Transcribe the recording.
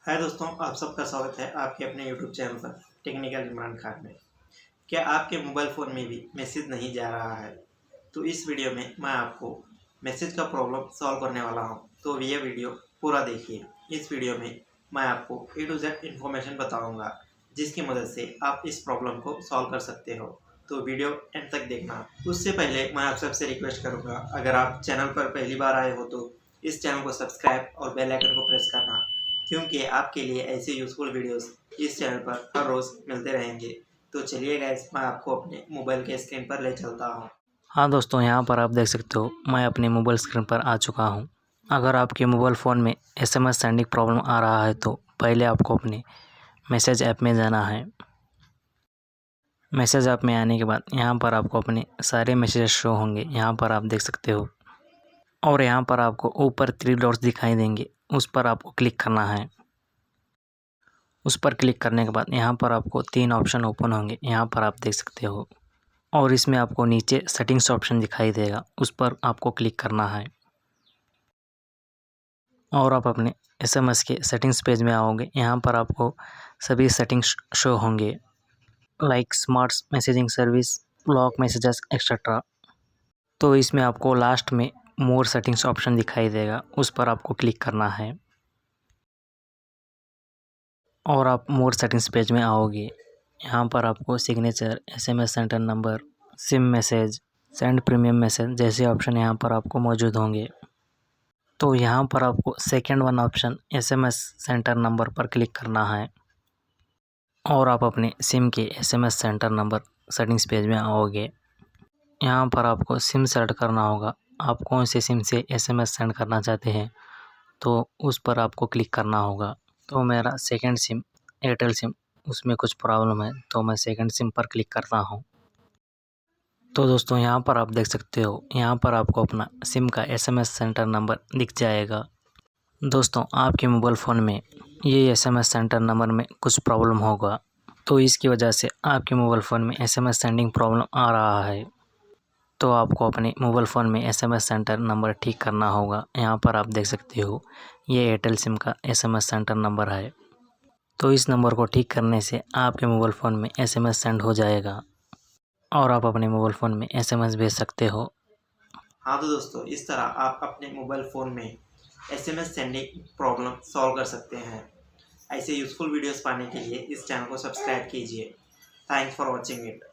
हाय दोस्तों, आप सबका स्वागत है आपके अपने यूट्यूब चैनल पर टेक्निकल इमरान खान में। क्या आपके मोबाइल फ़ोन में भी मैसेज नहीं जा रहा है? तो इस वीडियो में मैं आपको मैसेज का प्रॉब्लम सॉल्व करने वाला हूं, तो यह वीडियो पूरा देखिए। इस वीडियो में मैं आपको ए टू जेड इन्फॉर्मेशन बताऊंगा, जिसकी मदद से आप इस प्रॉब्लम को सॉल्व कर सकते हो। तो वीडियो एंड तक देखना। उससे पहले मैं आप सबसे रिक्वेस्ट करूंगा, अगर आप चैनल पर पहली बार आए हो तो इस चैनल को सब्सक्राइब और बेल आइकन को प्रेस करना, क्योंकि आपके लिए ऐसे यूज़फुल वीडियोस इस चैनल पर हर रोज़ मिलते रहेंगे। तो चलिए गाइस, मैं आपको अपने मोबाइल के स्क्रीन पर ले चलता हूँ। हाँ दोस्तों, यहाँ पर आप देख सकते हो मैं अपने मोबाइल स्क्रीन पर आ चुका हूँ। अगर आपके मोबाइल फ़ोन में SMS सेंडिंग प्रॉब्लम आ रहा है तो पहले आपको अपने मैसेज ऐप में जाना है। मैसेज ऐप में आने के बाद यहाँ पर आपको अपने सारे मैसेज शो होंगे, यहाँ पर आप देख सकते हो। और यहाँ पर आपको ऊपर 3 डॉट्स दिखाई देंगे, उस पर आपको क्लिक करना है। उस पर क्लिक करने के बाद यहाँ पर आपको 3 ऑप्शन ओपन होंगे, यहाँ पर आप देख सकते हो। और इसमें आपको नीचे सेटिंग्स ऑप्शन दिखाई देगा, उस पर आपको क्लिक करना है। और आप अपने SMS के सेटिंग्स पेज में आओगे, यहाँ पर आपको सभी सेटिंग्स शो होंगे, like smart messaging service, block messages etcetera. तो इसमें आपको लास्ट में मोर सेटिंग्स ऑप्शन दिखाई देगा, उस पर आपको क्लिक करना है। और आप मोर सेटिंग्स पेज में आओगे, यहाँ पर आपको signature, SMS centre number, SIM message, send premium message जैसे ऑप्शन यहाँ पर आपको मौजूद होंगे। तो यहाँ पर आपको second one option SMS centre number पर क्लिक करना है। और आप अपने सिम के SMS centre number settings page में आओगे, यहाँ पर आपको सिम सेलेक्ट करना होगा। आप कौन से सिम से SMS सेंड करना चाहते हैं तो उस पर आपको क्लिक करना होगा। तो मेरा सेकंड सिम एयरटेल सिम, उसमें कुछ प्रॉब्लम है तो मैं सेकंड सिम पर क्लिक करता हूँ। तो दोस्तों, यहाँ पर आप देख सकते हो, यहाँ पर आपको अपना सिम का SMS सेंटर नंबर दिख जाएगा। दोस्तों, आपके मोबाइल फ़ोन में ये SMS सेंटर नंबर में कुछ प्रॉब्लम होगा, तो इसकी वजह से आपके मोबाइल फ़ोन में SMS सेंडिंग प्रॉब्लम आ रहा है। तो आपको अपने मोबाइल फ़ोन में SMS सेंटर नंबर ठीक करना होगा। यहाँ पर आप देख सकते हो, ये एयरटेल सिम का SMS सेंटर नंबर है। तो इस नंबर को ठीक करने से आपके मोबाइल फ़ोन में SMS सेंड हो जाएगा और आप अपने मोबाइल फ़ोन में SMS भेज सकते हो। हाँ तो दोस्तों, इस तरह आप अपने मोबाइल फ़ोन में SMS सेंडिंग प्रॉब्लम सॉल्व कर सकते हैं। ऐसे यूज़फुल वीडियोस पाने के लिए इस चैनल को सब्सक्राइब कीजिए। Thanks for watching it.